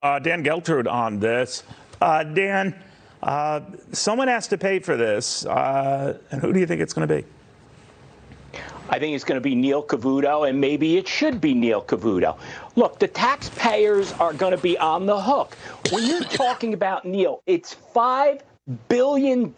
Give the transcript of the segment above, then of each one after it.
Dan Geltrude on this. Dan, someone has to pay for this. And who do you think it's going to be? I think it's going to be Neil Cavuto, and maybe it should be Neil Cavuto. Look, the taxpayers are going to be on the hook. When you're talking about Neil, it's $5 billion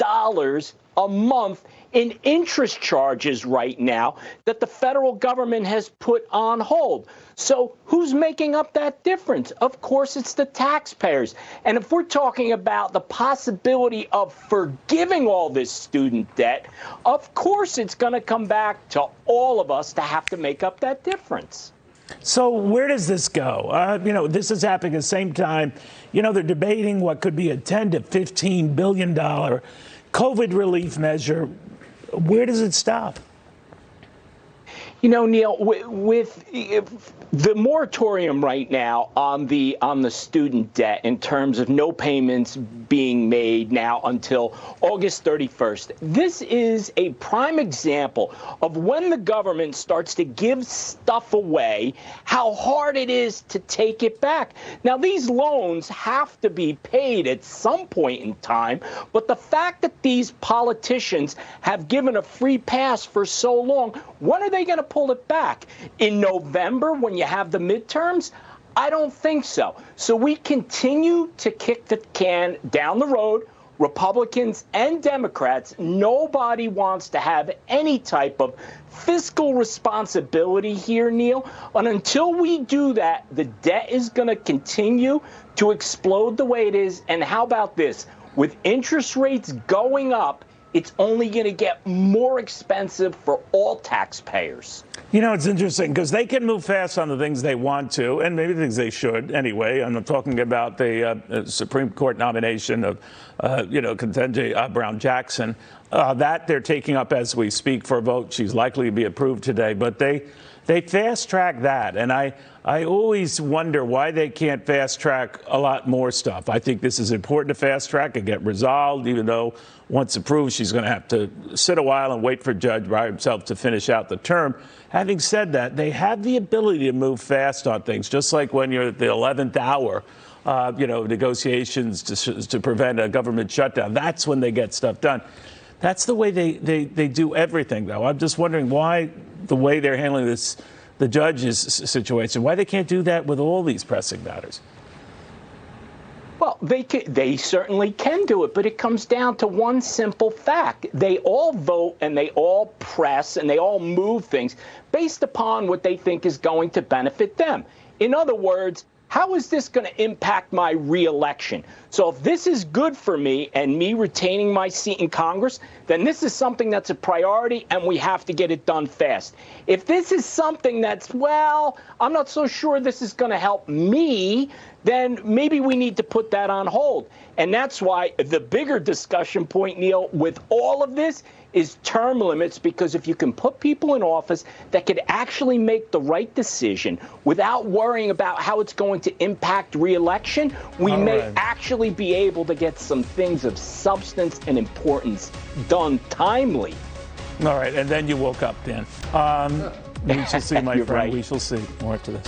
a month in interest charges right now that the federal government has put on hold. So who's making up that difference? Of course, it's the taxpayers. And if we're talking about the possibility of forgiving all this student debt, of course it's going to come back to all of us to have to make up that difference. So where does this go? This is happening at the same time. They're debating what could be a $10 to $15 billion COVID relief measure. Where does it stop? Neil, with the moratorium right now on the student debt in terms of no payments being made now until August 31st, this is a prime example of when the government starts to give stuff away, how hard it is to take it back. Now, these loans have to be paid at some point in time, but the fact that these politicians have given a free pass for so long, when are they going to pull it back? In November, when you have the midterms? I don't think so. So we continue to kick the can down the road. Republicans and Democrats, nobody wants to have any type of fiscal responsibility here, Neil. And until we do that, the debt is going to continue to explode the way it is. And how about this? With interest rates going up, it's only going to get more expensive for all taxpayers. It's interesting because they can move fast on the things they want to, and maybe things they should anyway. I'm talking about the Supreme Court nomination of, Ketanji Brown Jackson. That they're taking up as we speak for a vote. She's likely to be approved today, but they fast track that. And I always wonder why they can't fast track a lot more stuff. I think this is important to fast track and get resolved, even though once approved, she's going to have to sit a while and wait for a judge by himself to finish out the term. Having said that, they have the ability to move fast on things, just like when you're at the 11th hour, negotiations to prevent a government shutdown. That's when they get stuff done. That's the way they do everything, though. I'm just wondering why the way they're handling this, the judge's situation, why they can't do that with all these pressing matters. Well, they certainly can do it, but it comes down to one simple fact. They all vote and they all press and they all move things based upon what they think is going to benefit them. In other words, how is this going to impact my reelection? So if this is good for me and me retaining my seat in Congress, then this is something that's a priority and we have to get it done fast. If this is something that's, well, I'm not so sure this is going to help me, then maybe we need to put that on hold. And that's why the bigger discussion point, Neil, with all of this is term limits, because if you can put people in office that could actually make the right decision without worrying about how it's going to impact reelection, we may actually be able to get some things of substance and importance done timely. All right. And then you woke up, Dan. We shall see, my friend. Right. We shall see more to this.